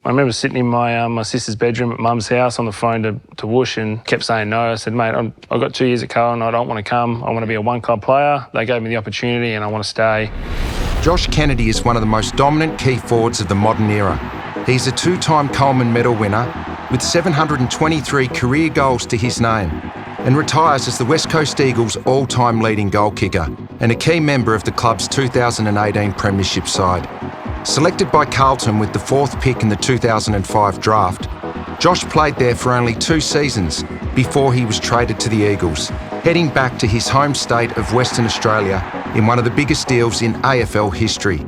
I remember sitting in my sister's bedroom at mum's house on the phone to Whoosh and kept saying no. I said, mate, I've got 2 years at Carlton. I don't want to come. I want to be a one-club player. They gave me the opportunity and I want to stay. Josh Kennedy is one of the most dominant key forwards of the modern era. He's a two-time Coleman medal winner with 723 career goals to his name and retires as the West Coast Eagles' all-time leading goal kicker and a key member of the club's 2018 premiership side. Selected by Carlton with the 4th pick in the 2005 draft, Josh played there for only 2 seasons before he was traded to the Eagles, heading back to his home state of Western Australia in one of the biggest deals in AFL history.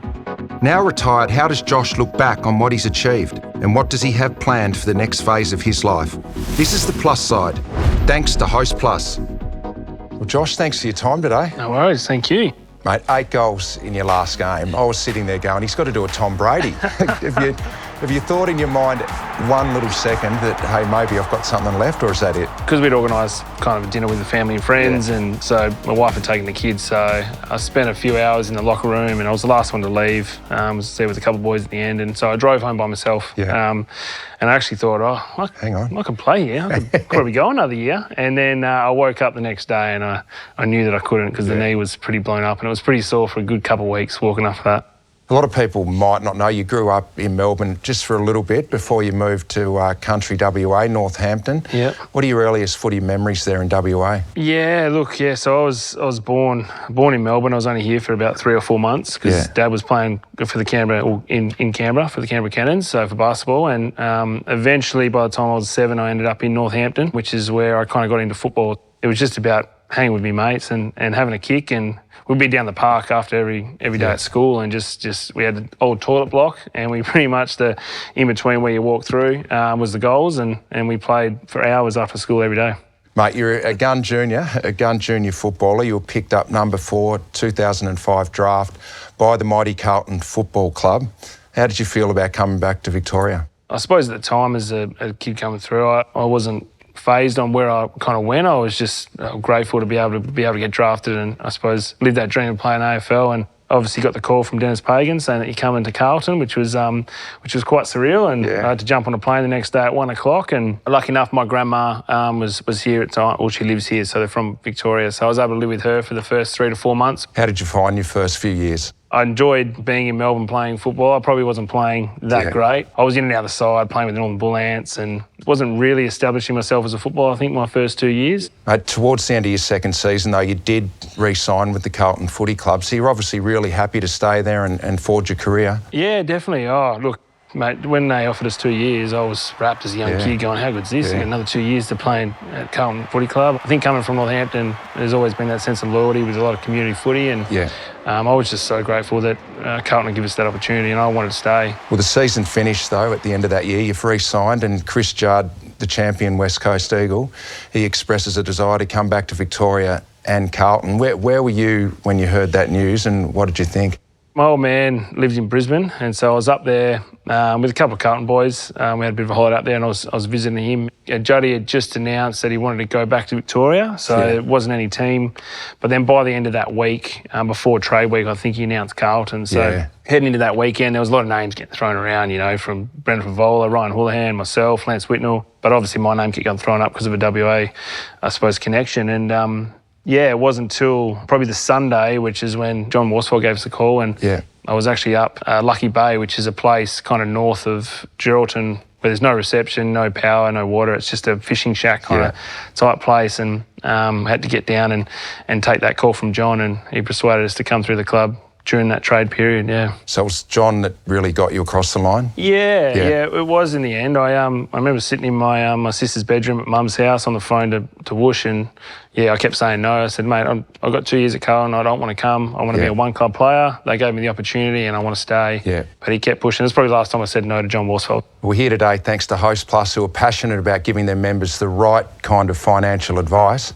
Now retired, how does Josh look back on what he's achieved and what does he have planned for the next phase of his life? This is the plus side, thanks to Host Plus. Well, Josh, thanks for your time today. No worries, thank you. Mate, 8 goals in your last game. I was sitting there going, he's got to do a Tom Brady. Have you thought in your mind one little second that, hey, maybe I've got something left, or is that it? Because we'd organised kind of a dinner with the family and friends, and so my wife had taken the kids, so I spent a few hours in the locker room and I was the last one to leave. I was there with a couple of boys at the end, and so I drove home by myself. And I actually thought, hang on, I can play here. I could probably go another year. And then I woke up the next day and I knew that I couldn't because the knee was pretty blown up and it was pretty sore for a good couple of weeks walking after that. A lot of people might not know you grew up in Melbourne just for a little bit before you moved to country WA, Northampton. Yep. What are your earliest footy memories there in WA? So I was born in Melbourne. I was only here for about 3 or 4 months because Dad was playing for the in Canberra for the Canberra Cannons, so for basketball. And eventually, by the time I was 7, I ended up in Northampton, which is where I kind of got into football. It was just about hanging with me mates and having a kick, and we'd be down the park after every day at school, and just we had an old toilet block, and we pretty much in between where you walk through was the goals, and we played for hours after school every day. Mate, you're a gun junior footballer. You were picked up number 4, 2005 draft by the mighty Carlton Football Club. How did you feel about coming back to Victoria? I suppose at the time as a kid coming through, I wasn't phased on where I kind of went. I was just grateful to be able to get drafted and I suppose live that dream of playing AFL, and obviously got the call from Dennis Pagan saying that you're coming to Carlton, which was quite surreal, and I had to jump on a plane the next day at 1 o'clock, and lucky enough my grandma was here at the time. Well, she lives here, so they're from Victoria, so I was able to live with her for the first 3 to 4 months. How did you find your first few years? I enjoyed being in Melbourne playing football. I probably wasn't playing that great. I was in and out of the side, playing with the Northern Bull Ants, and wasn't really establishing myself as a footballer, I think, my first 2 years. Towards the end of your second season, though, you did re-sign with the Carlton Footy Club, so you're obviously really happy to stay there and forge your career. Yeah, definitely. Oh, look, mate, when they offered us 2 years, I was wrapped as a young kid going, how good's this? I got another 2 years to play at Carlton Footy Club. I think coming from Northampton, there's always been that sense of loyalty with a lot of community footy, and I was just so grateful that Carlton would give us that opportunity, and I wanted to stay. Well, the season finished, though, at the end of that year. You've re-signed, and Chris Judd, the champion West Coast Eagle, he expresses a desire to come back to Victoria and Carlton. Where were you when you heard that news, and what did you think? My old man lived in Brisbane, and so I was up there with a couple of Carlton boys. We had a bit of a holiday up there, and I was visiting him. Juddy had just announced that he wanted to go back to Victoria, so it wasn't any team. But then by the end of that week, before trade week, I think he announced Carlton. So heading into that weekend, there was a lot of names getting thrown around, you know, from Brendan Favola, Ryan Houlihan, myself, Lance Whitnell. But obviously my name kept getting thrown up because of a WA, I suppose, connection. And it wasn't until probably the Sunday, which is when John Worsfold gave us a call, and I was actually up Lucky Bay, which is a place kind of north of Geraldton where there's no reception, no power, no water. It's just a fishing shack kind of type place, and had to get down and take that call from John, and he persuaded us to come through the club during that trade period, So it was John that really got you across the line? Yeah, it was in the end. I remember sitting in my sister's bedroom at mum's house on the phone to Whoosh, and I kept saying no. I said, mate, I've got 2 years at Carlton. I don't want to come. I want to be a one-club player. They gave me the opportunity and I want to stay. But he kept pushing. It's probably the last time I said no to John Worsfold. We're here today thanks to Host Plus, who are passionate about giving their members the right kind of financial advice.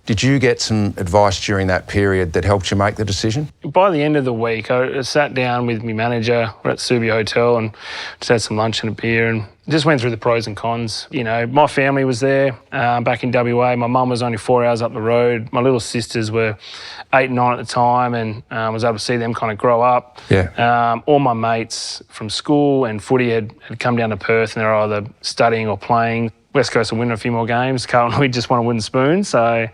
Did you get some advice during that period that helped you make the decision? By the end of the week, I sat down with my manager. We're at Subi Hotel and just had some lunch and a beer and just went through the pros and cons. You know, my family was there back in WA. My mum was only 4 hours up the road. My little sisters were 8 and 9 at the time, and I was able to see them kind of grow up. Yeah. All my mates from school and footy had come down to Perth, and they were either studying or playing. West Coast will win a few more games. Carlton, we just want to win the spoon. So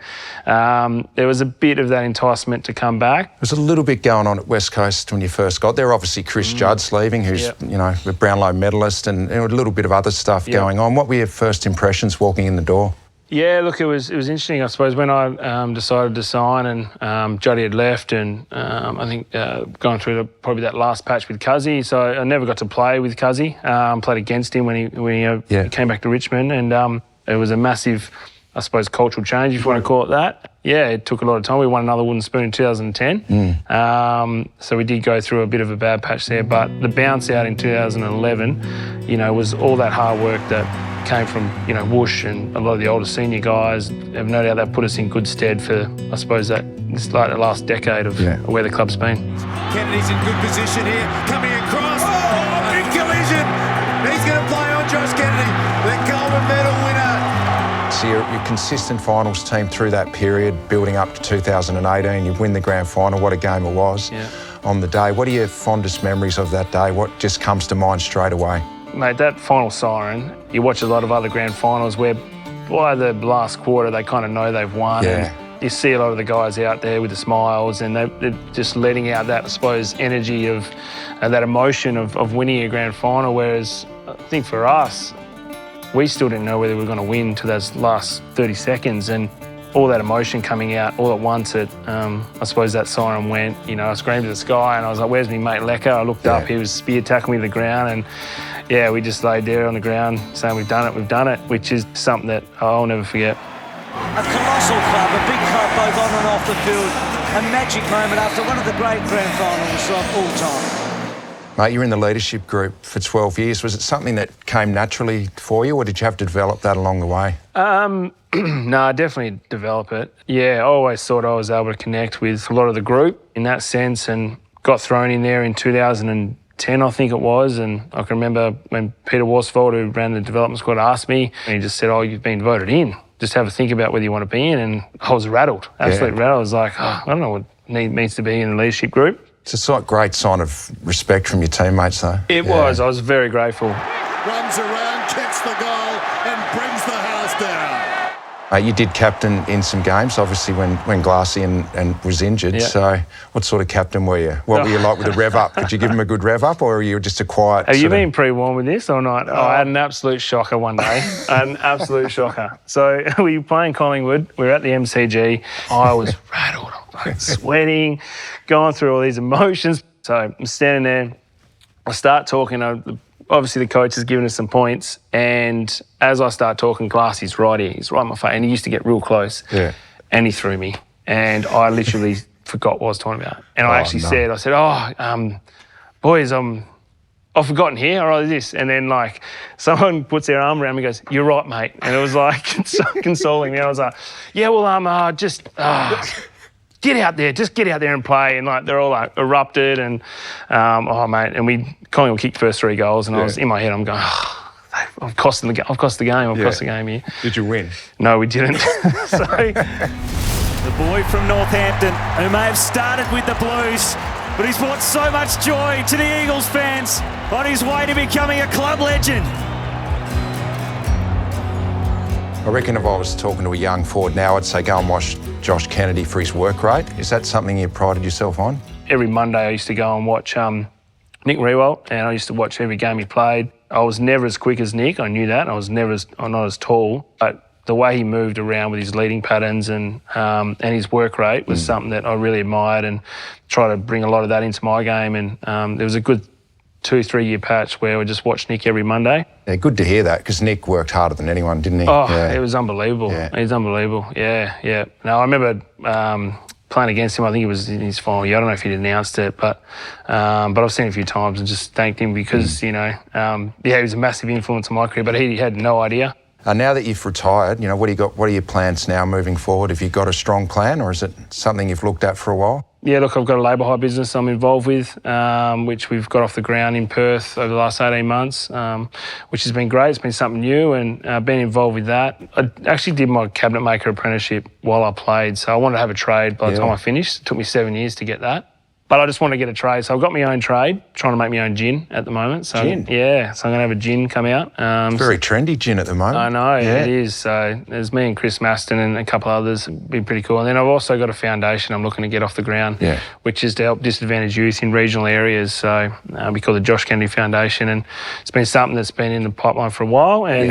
there was a bit of that enticement to come back. There's a little bit going on at West Coast when you first got there. Obviously, Chris Judd's leaving, who's you know, the Brownlow medalist, and a little bit of other stuff going on. What were your first impressions walking in the door? Yeah, look, it was interesting, I suppose, when I decided to sign and Juddy had left, and I think going through probably that last patch with Cuzzy, so I never got to play with Cuzzy. Played against him when he came back to Richmond, and it was a massive, I suppose, cultural change, if you want to call it that. Yeah, it took a lot of time. We won another wooden spoon in 2010. So we did go through a bit of a bad patch there, but the bounce out in 2011, you know, was all that hard work that came from, you know, Whoosh and a lot of the older senior guys. Have no doubt that put us in good stead for, I suppose, it's like the last decade of where the club's been. Kennedy's in good position here, coming across. Oh, big collision! He's going to play on Josh Kennedy, the Coleman medal winner. So you're a consistent finals team through that period, building up to 2018. You win the grand final. What a game it was on the day. What are your fondest memories of that day? What just comes to mind straight away? Mate, that final siren, you watch a lot of other grand finals where by the last quarter they kind of know they've won. Yeah. And you see a lot of the guys out there with the smiles, and they're just letting out that, I suppose, energy of that emotion of winning a grand final, whereas I think for us, we still didn't know whether we were going to win to those last 30 seconds, and all that emotion coming out all at once. I suppose that siren went, you know, I screamed to the sky and I was like, where's me mate Lecker? I looked up, he was spear tackling me to the ground, and yeah, we just laid there on the ground saying we've done it, which is something that I'll never forget. A colossal club, a big club both on and off the field, a magic moment after one of the great grand finals of all time. Mate, you're in the leadership group for 12 years. Was it something that came naturally for you, or did you have to develop that along the way? No, I definitely develop it. Yeah, I always thought I was able to connect with a lot of the group in that sense, and got thrown in there in 2010, I think it was. And I can remember when Peter Worsfold, who ran the development squad, asked me, and he just said, oh, you've been voted in. Just have a think about whether you want to be in. And I was rattled, absolutely rattled. I was like, I don't know what means to be in the leadership group. It's a great sign of respect from your teammates, though. It was. I was very grateful. Runs around, kicks the goal and brings the house down. You did captain in some games, obviously, when Glassy and was injured. Yeah. So what sort of captain were you? What were you like with the rev up? Did you give him a good rev up, or were you just a quiet... Have you been pre-warned with this or not? I had an absolute shocker one day. An absolute shocker. So we were playing Collingwood. We were at the MCG. I was rattled. I'm sweating, going through all these emotions. So I'm standing there. I start talking. Obviously, the coach has given us some points, and as I start talking, Glassy's right here. He's right in my face, and he used to get real close. Yeah. And he threw me, and I literally forgot what I was talking about. And I actually said, boys, I've forgotten here, or this. And then, like, someone puts their arm around me and goes, you're right, mate. And it was, like, consoling me. I was like, yeah, well, get out there, just get out there and play. And, like, they're all, like, erupted and, mate. And Collingwood kicked first 3 goals, and I was in my head, I'm going, I've cost the game here. Did you win? No, we didn't. The boy from Northampton, who may have started with the Blues, but he's brought so much joy to the Eagles fans on his way to becoming a club legend. I reckon if I was talking to a young forward now, I'd say go and watch Josh Kennedy for his work rate. Is that something you prided yourself on? Every Monday I used to go and watch Nick Riewoldt, and I used to watch every game he played. I was never as quick as Nick, I knew that. I'm not as tall, but the way he moved around with his leading patterns and his work rate was something that I really admired, and tried to bring a lot of that into my game. And there was a good 2-3 year patch where we just watched Nick every Monday. Yeah, good to hear that, because Nick worked harder than anyone, didn't he? Oh, it was unbelievable. Yeah. It was unbelievable. Yeah. No, I remember playing against him. I think it was in his final year. I don't know if he'd announced it, but I've seen him a few times and just thanked him because, he was a massive influence on my career, but he had no idea. Now that you've retired, what do you got? What are your plans now moving forward? Have you got a strong plan, or is it something you've looked at for a while? Yeah, look, I've got a labour hire business I'm involved with, which we've got off the ground in Perth over the last 18 months, which has been great. It's been something new, and been involved with that. I actually did my cabinet maker apprenticeship while I played, so I wanted to have a trade by the time I finished. It took me 7 years to get that. But I just wanted to get a trade, so I've got my own trade, trying to make my own gin at the moment. So, gin? Yeah, so I'm going to have a gin come out. Very trendy gin at the moment. I know, it is. So there's me and Chris Maston and a couple others. It'd be pretty cool. And then I've also got a foundation I'm looking to get off the ground, which is to help disadvantaged youth in regional areas. So we call it the Josh Kennedy Foundation, and it's been something that's been in the pipeline for a while, and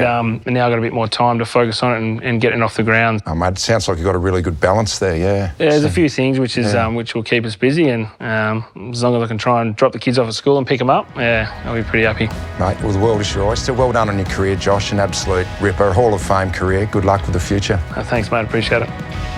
now I've got a bit more time to focus on it and getting it off the ground. Oh, mate, it sounds like you've got a really good balance there, Yeah, there's a few things which will keep us busy, and as long as I can try and drop the kids off at school and pick them up, I'll be pretty happy. Mate, well, the world is your oyster. Well done on your career, Josh. An absolute ripper, Hall of Fame career. Good luck with the future. Thanks, mate. Appreciate it.